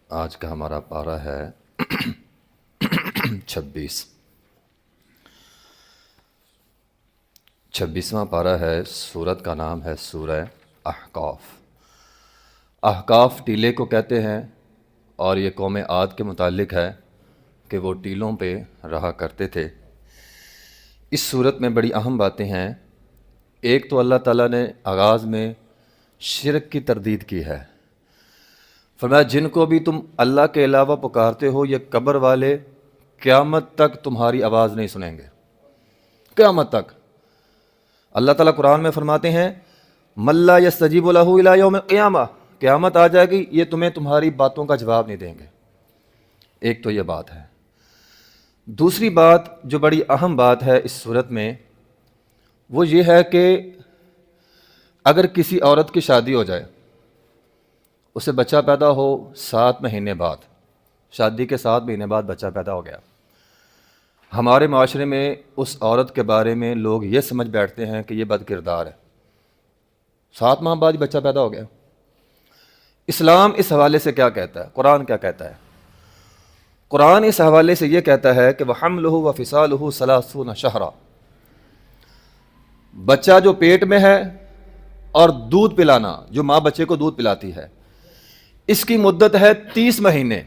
آج کا ہمارا پارہ ہے 26واں پارہ ہے۔ سورت کا نام ہے سورہ احقاف۔ احقاف ٹیلے کو کہتے ہیں، اور یہ قوم عاد کے متعلق ہے کہ وہ ٹیلوں پہ رہا کرتے تھے۔ اس صورت میں بڑی اہم باتیں ہیں۔ ایک تو اللہ تعالیٰ نے آغاز میں شرک کی تردید کی ہے۔ فرمایا جن کو بھی تم اللہ کے علاوہ پکارتے ہو یہ قبر والے قیامت تک تمہاری آواز نہیں سنیں گے، قیامت تک۔ اللہ تعالیٰ قرآن میں فرماتے ہیں من لا یستجیب لہ الی یوم القیامہ، قیامت آ جائے گی یہ تمہیں تمہاری باتوں کا جواب نہیں دیں گے۔ ایک تو یہ بات ہے۔ دوسری بات جو بڑی اہم بات ہے اس صورت میں وہ یہ ہے کہ اگر کسی عورت کی شادی ہو جائے، اسے بچہ پیدا ہو 7 مہینے بعد، شادی کے 7 مہینے بعد بچہ پیدا ہو گیا، ہمارے معاشرے میں اس عورت کے بارے میں لوگ یہ سمجھ بیٹھتے ہیں کہ یہ بد کردار ہے۔ 7 ماہ بعد بچہ پیدا ہو گیا۔ اسلام اس حوالے سے کیا کہتا ہے؟ قرآن کیا کہتا ہے؟ قرآن اس حوالے سے یہ کہتا ہے کہ وَحَمْلُهُ وَفِصَالُهُ 30 شَهْرًا، بچہ جو پیٹ میں ہے اور دودھ پلانا، جو ماں بچے کو دودھ پلاتی ہے، اس کی مدت ہے 30 مہینے۔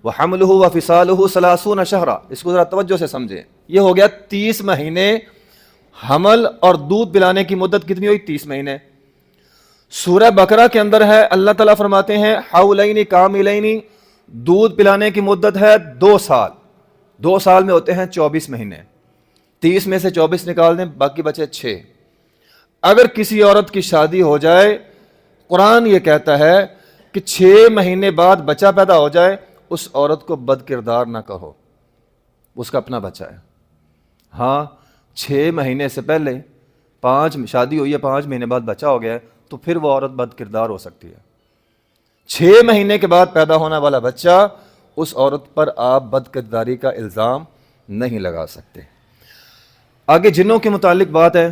وَحَمْلُهُ وَفِصَالُهُ 30 شَهْرًا، اس کو ذرا توجہ سے سمجھیں۔ یہ ہو گیا 30 مہینے، حمل اور دودھ پلانے کی مدت کتنی ہوئی؟ 30 مہینے۔ سورہ بقرہ کے اندر ہے اللہ تعالیٰ فرماتے ہیں حولین کاملین، دودھ پلانے کی مدت ہے 2 سال۔ 2 سال میں ہوتے ہیں 24 مہینے، 30 میں سے 24 نکال دیں، باقی بچے 6۔ اگر کسی عورت کی شادی ہو جائے، قرآن یہ کہتا ہے کہ 6 مہینے بعد بچہ پیدا ہو جائے، اس عورت کو بد کردار نہ کہو، اس کا اپنا بچہ ہے۔ ہاں 6 مہینے سے پہلے 5 شادی ہوئی ہے، 5 مہینے بعد بچہ ہو گیا ہے، تو پھر وہ عورت بد کردار ہو سکتی ہے۔ 6 مہینے کے بعد پیدا ہونے والا بچہ، اس عورت پر آپ بد کرداری کا الزام نہیں لگا سکتے۔ آگے جنوں کے متعلق بات ہے۔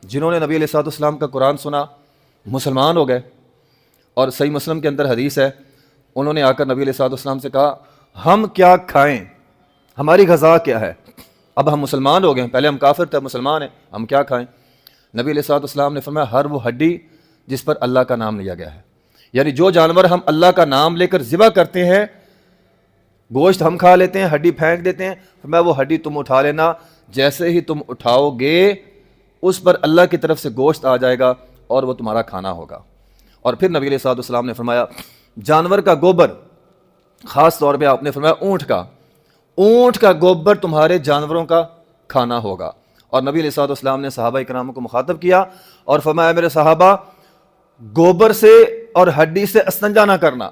جنہوں نے نبی علیہ الصلوۃ والسلام کا قرآن سنا، مسلمان ہو گئے، اور صحیح مسلم کے اندر حدیث ہے، انہوں نے آ کر نبی علیہ الصلوۃ والسلام سے کہا ہم کیا کھائیں، ہماری غذا کیا ہے؟ اب ہم مسلمان ہو گئے، پہلے ہم کافر تھے، مسلمان ہیں، ہم کیا کھائیں؟ نبی علیہ الصلوۃ والسلام نے فرمایا ہر وہ ہڈی جس پر اللہ کا نام لیا گیا ہے، یعنی جو جانور ہم اللہ کا نام لے کر ذبح کرتے ہیں، گوشت ہم کھا لیتے ہیں، ہڈی پھینک دیتے ہیں، فرمایا وہ ہڈی تم اٹھا لینا، جیسے ہی تم اٹھاؤ گے اس پر اللہ کی طرف سے گوشت آ جائے گا اور وہ تمہارا کھانا ہوگا۔ اور پھر نبی علیہ الصلوۃ والسلام نے فرمایا جانور کا گوبر، خاص طور پہ آپ نے فرمایا اونٹ کا گوبر تمہارے جانوروں کا کھانا ہوگا۔ اور نبی علیہ الصلوۃ والسلام نے صحابہ کرام کو مخاطب کیا اور فرمایا میرے صحابہ، گوبر سے اور ہڈی سے استنجا نہ کرنا۔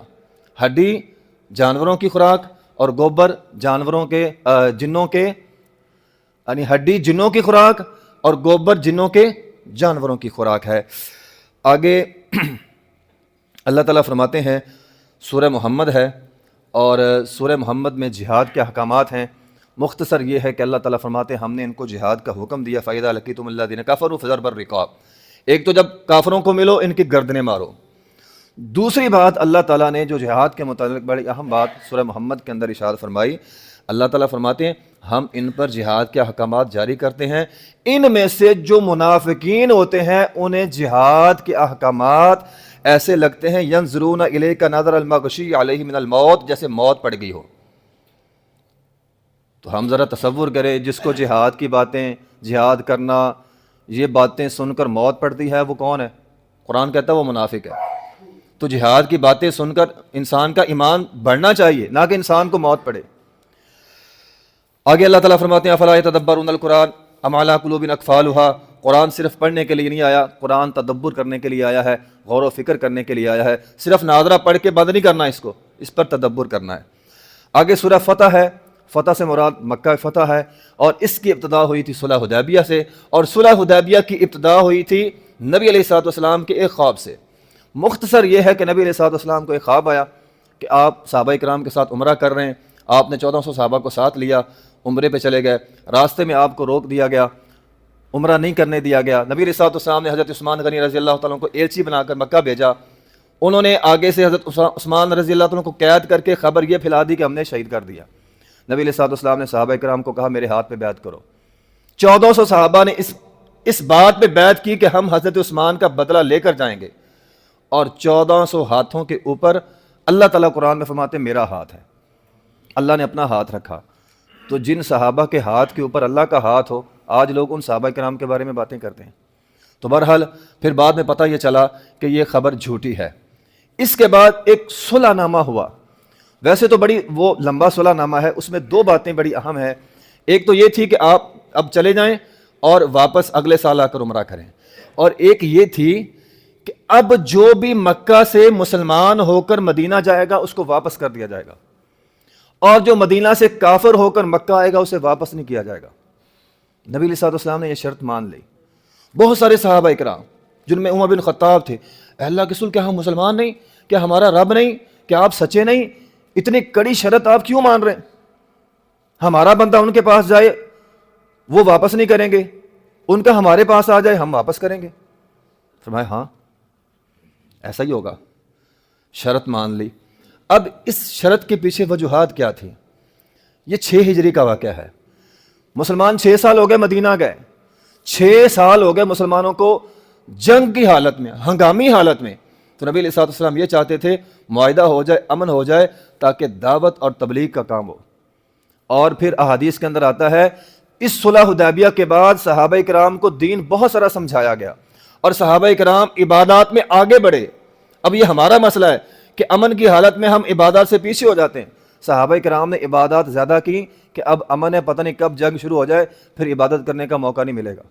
ہڈی جانوروں کی خوراک اور گوبر جانوروں کے جنوں کے، یعنی ہڈی جنوں کی خوراک اور گوبر جنوں کے جانوروں کی خوراک ہے۔ آگے اللہ تعالیٰ فرماتے ہیں، سورہ محمد ہے، اور سورہ محمد میں جہاد کے احکامات ہیں۔ مختصر یہ ہے کہ اللہ تعالیٰ فرماتے ہیں ہم نے ان کو جہاد کا حکم دیا، فَإِذَا لَقِيتُمُ الَّذِينَ كَفَرُوا فَضَرْبَ الرِّقَابِ، ایک تو جب کافروں کو ملو ان کی گردنیں مارو۔ دوسری بات اللہ تعالیٰ نے جو جہاد کے متعلق بڑی اہم بات سورہ محمد کے اندر ارشاد فرمائی، اللہ تعالیٰ فرماتے ہیں ہم ان پر جہاد کے احکامات جاری کرتے ہیں، ان میں سے جو منافقین ہوتے ہیں انہیں جہاد کے احکامات ایسے لگتے ہیں ینظرون الیک نظر المغشی علیہ من الموت، جیسے موت پڑ گئی ہو۔ تو ہم ذرا تصور کریں جس کو جہاد کی باتیں، جہاد کرنا، یہ باتیں سن کر موت پڑتی ہے، وہ کون ہے؟ قرآن کہتا ہے وہ منافق ہے۔ تو جہاد کی باتیں سن کر انسان کا ایمان بڑھنا چاہیے، نہ کہ انسان کو موت پڑے۔ آگے اللہ تعالیٰ فرماتے ہیں افلا یتدبرون القرآن ام علی قلوب اقفالها، قرآن صرف پڑھنے کے لیے نہیں آیا، قرآن تدبر کرنے کے لیے آیا ہے، غور و فکر کرنے کے لیے آیا ہے۔ صرف ناظرہ پڑھ کے بند نہیں کرنا، اس پر تدبر کرنا ہے۔ آگے سورہ فتح ہے، فتح سے مراد مکہ فتح ہے، اور اس کی ابتدا ہوئی تھی صلح حدیبیہ سے، اور صلح حدیبیہ کی ابتدا ہوئی تھی نبی علیہ الصلوۃ والسلام کے ایک خواب سے۔ مختصر یہ ہے کہ نبی علیہ الصلوۃ والسلام کو ایک خواب آیا کہ آپ صحابہ کرام کے ساتھ عمرہ کر رہے ہیں، آپ نے 1400 صحابہ کو ساتھ لیا، عمرے پہ چلے گئے، راستے میں آپ کو روک دیا گیا، عمرہ نہیں کرنے دیا گیا۔ نبی علیہ الصلوۃ والسلام نے حضرت عثمان غنی رضی اللہ تعالیٰ کو ایلچی بنا کر مکہ بھیجا، انہوں نے آگے سے حضرت عثمان رضی اللہ عنہ کو قید کر کے خبر یہ پھیلا دی کہ ہم نے شہید کر دیا۔ نبی علیہ السلام نے صحابہ کرام کو کہا میرے ہاتھ پہ بیعت کرو۔ 1400 صحابہ نے اس بات پہ بیعت کی کہ ہم حضرت عثمان کا بدلہ لے کر جائیں گے، اور 1400 ہاتھوں کے اوپر اللہ تعالیٰ قرآن میں فرماتے ہیں میرا ہاتھ ہے، اللہ نے اپنا ہاتھ رکھا۔ تو جن صحابہ کے ہاتھ کے اوپر اللہ کا ہاتھ ہو، آج لوگ ان صحابہ کرام کے بارے میں باتیں کرتے ہیں۔ تو بہرحال پھر بعد میں پتہ یہ چلا کہ یہ خبر جھوٹی ہے۔ اس کے بعد ایک صلح نامہ ہوا، ویسے تو بڑی وہ لمبا صلح نامہ ہے، اس میں 2 باتیں بڑی اہم ہیں۔ ایک تو یہ تھی کہ آپ اب چلے جائیں اور واپس اگلے سال آ کر عمرہ کریں، اور ایک یہ تھی کہ اب جو بھی مکہ سے مسلمان ہو کر مدینہ جائے گا اس کو واپس کر دیا جائے گا، اور جو مدینہ سے کافر ہو کر مکہ آئے گا اسے واپس نہیں کیا جائے گا۔ نبی علیہ السلام نے یہ شرط مان لی۔ بہت سارے صحابہ کرام جن میں عمر بن خطاب تھے، اے اللہ کے رسول کیا ہم مسلمان نہیں؟ کیا ہمارا رب نہیں؟ کیا آپ سچے نہیں؟ اتنی کڑی شرط آپ کیوں مان رہے ہیں؟ ہمارا بندہ ان کے پاس جائے وہ واپس نہیں کریں گے، ان کا ہمارے پاس آ جائے ہم واپس کریں گے۔ فرمایا ہاں ایسا ہی ہوگا، شرط مان لی۔ اب اس شرط کے پیچھے وجوہات کیا تھی؟ یہ 6 ہجری کا واقعہ ہے۔ مسلمان 6 سال ہو گئے مدینہ گئے، 6 سال ہو گئے مسلمانوں کو جنگ کی حالت میں، ہنگامی حالت میں۔ تو نبی علیہ السلام یہ چاہتے تھے معاہدہ ہو جائے، امن ہو جائے، تاکہ دعوت اور تبلیغ کا کام ہو۔ اور پھر احادیث کے اندر آتا ہے اس صلح حدیبیہ کے بعد صحابہ کرام کو دین بہت سارا سمجھایا گیا، اور صحابہ کرام عبادات میں آگے بڑھے۔ اب یہ ہمارا مسئلہ ہے کہ امن کی حالت میں ہم عبادات سے پیچھے ہو جاتے ہیں۔ صحابہ کرام نے عبادات زیادہ کی کہ اب امن ہے، پتہ نہیں کب جنگ شروع ہو جائے پھر عبادت کرنے کا موقع نہیں ملے گا،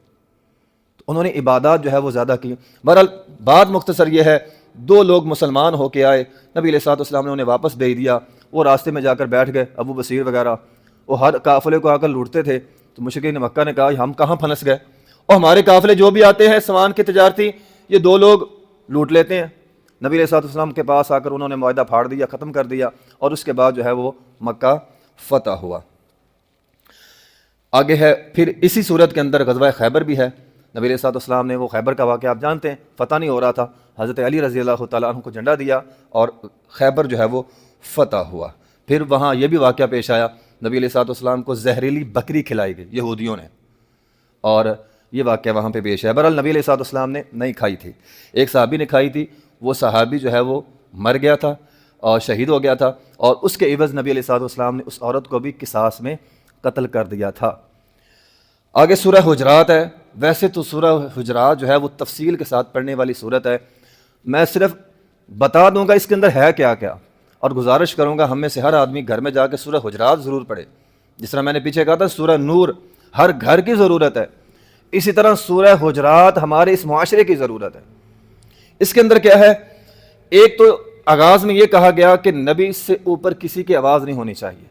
تو انہوں نے عبادات جو ہے وہ زیادہ کی۔ بہرحال بات مختصر یہ ہے، 2 لوگ مسلمان ہو کے آئے، نبی علیہ السلام نے انہیں واپس بھیج دیا۔ وہ راستے میں جا کر بیٹھ گئے، ابو بصیر وغیرہ، وہ ہر قافلے کو آ کر لوٹتے تھے۔ تو مشرکین مکہ نے کہا ہم کہاں پھنس گئے، اور ہمارے قافلے جو بھی آتے ہیں سامان کے تجارتی، یہ 2 لوگ لوٹ لیتے ہیں۔ نبی علیہ السلام کے پاس آ کر انہوں نے معاہدہ پھاڑ دیا، ختم کر دیا، اور اس کے بعد جو ہے وہ مکہ فتح ہوا۔ آگے ہے پھر اسی صورت کے اندر غزوہ خیبر بھی ہے۔ نبی علیہ السلام نے وہ خیبر کا واقعہ آپ جانتے ہیں، فتح نہیں ہو رہا تھا، حضرت علی رضی اللہ تعالیٰ عنہ کو جھنڈا دیا اور خیبر جو ہے وہ فتح ہوا۔ پھر وہاں یہ بھی واقعہ پیش آیا، نبی علیہ السلام کو زہریلی بکری کھلائی گئی یہودیوں نے، اور یہ واقعہ وہاں پہ پیش ہے۔ بہرحال نبی علیہ السلام نے نہیں کھائی تھی، ایک صحابی نے کھائی تھی، وہ صحابی جو ہے وہ مر گیا تھا اور شہید ہو گیا تھا، اور اس کے عوض نبی علیہ السلام نے اس عورت کو بھی قصاص میں قتل کر دیا تھا۔ آگے سورہ حجرات ہے۔ ویسے تو سورہ حجرات جو ہے وہ تفصیل کے ساتھ پڑھنے والی صورت ہے، میں صرف بتا دوں گا اس کے اندر ہے کیا کیا، اور گزارش کروں گا ہم میں سے ہر آدمی گھر میں جا کے سورہ حجرات ضرور پڑھے۔ جس طرح میں نے پیچھے کہا تھا سورہ نور ہر گھر کی ضرورت ہے، اسی طرح سورہ حجرات ہمارے اس معاشرے کی ضرورت ہے۔ اس کے اندر کیا ہے؟ ایک تو آغاز میں یہ کہا گیا کہ نبی سے اوپر کسی کی آواز نہیں ہونی چاہیے،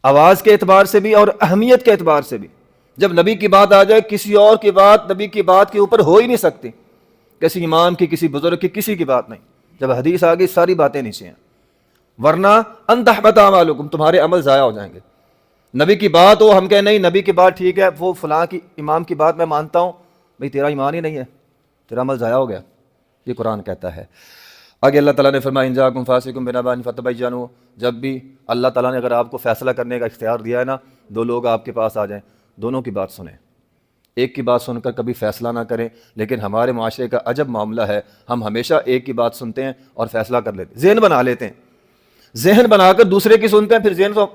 آواز کے اعتبار سے بھی اور اہمیت کے اعتبار سے بھی۔ جب نبی کی بات آ جائے کسی اور کی بات نبی کی بات کے اوپر ہو ہی نہیں سکتی، کسی امام کی، کسی بزرگ کی، کسی کی بات نہیں۔ جب حدیث آ گئی ساری باتیں نیچے ہیں، ورنہ ان تحبط اعمالکم، تمہارے عمل ضائع ہو جائیں گے۔ نبی کی بات ہو ہم کہیں نہیں نبی کی بات ٹھیک ہے، وہ فلاں کی امام کی بات میں مانتا ہوں، بھئی تیرا ایمان ہی نہیں ہے، تیرا عمل ضائع ہو گیا، یہ قرآن کہتا ہے۔ آگے اللہ تعالیٰ نے فرمایا ان جاءکم فاسق بنبأ فتبینوا، جب بھی اللہ تعالیٰ نے اگر آپ کو فیصلہ کرنے کا اختیار دیا ہے نا، 2 لوگ آپ کے پاس آ جائیں، دونوں کی بات سنیں، ایک کی بات سن کر کبھی فیصلہ نہ کریں۔ لیکن ہمارے معاشرے کا عجب معاملہ ہے، ہم ہمیشہ ایک کی بات سنتے ہیں اور فیصلہ کر لیتے ہیں، ذہن بنا لیتے ہیں، ذہن بنا کر دوسرے کی سنتے ہیں، پھر ذہن تو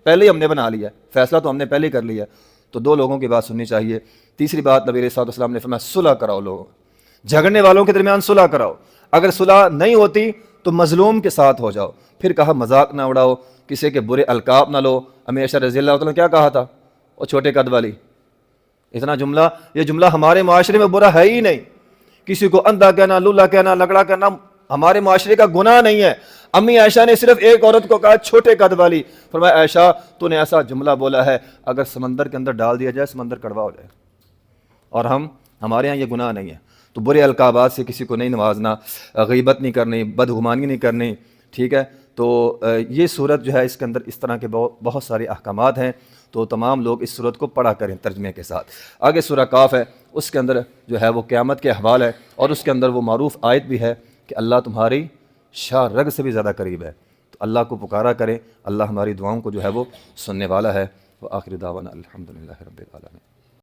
پہلے ہی ہم نے بنا لیا ہے، فیصلہ تو ہم نے پہلے ہی کر لیا ہے۔ تو 2 لوگوں کی بات سننی چاہیے۔ تیسری بات نبی علیہ السلام نے فرمایا صلح کراؤ، لوگوں جھگڑنے والوں کے درمیان صلح کراؤ، اگر صلح نہیں ہوتی تو مظلوم کے ساتھ ہو جاؤ۔ پھر کہا مذاق نہ اڑاؤ، کسی کے برے القاب نہ لو۔ امی عائشہ رضی اللہ عنہ نے کیا کہا تھا؟ وہ چھوٹے قد والی، اتنا جملہ، یہ جملہ ہمارے معاشرے میں برا ہے ہی نہیں۔ کسی کو اندھا کہنا، لولا کہنا، لگڑا کہنا ہمارے معاشرے کا گناہ نہیں ہے۔ امی عائشہ نے صرف ایک عورت کو کہا چھوٹے قد والی، فرمایا عائشہ تو نے ایسا جملہ بولا ہے اگر سمندر کے اندر ڈال دیا جائے سمندر کڑوا ہو جائے، اور ہمارے ہاں یہ گناہ نہیں ہے۔ تو برے القابات سے کسی کو نہیں نوازنا، غیبت نہیں کرنی، بدگمانی نہیں کرنی، ٹھیک ہے، تو یہ صورت جو ہے اس کے اندر اس طرح کے بہت سارے احکامات ہیں، تو تمام لوگ اس صورت کو پڑھا کریں ترجمے کے ساتھ۔ آگے سورہ کاف ہے، اس کے اندر جو ہے وہ قیامت کے احوال ہے، اور اس کے اندر وہ معروف آیت بھی ہے کہ اللہ تمہاری شاہ رگ سے بھی زیادہ قریب ہے، تو اللہ کو پکارا کریں، اللہ ہماری دعاؤں کو جو ہے وہ سننے والا ہے۔ وآخر دعوانا الحمدللہ رب العالمین۔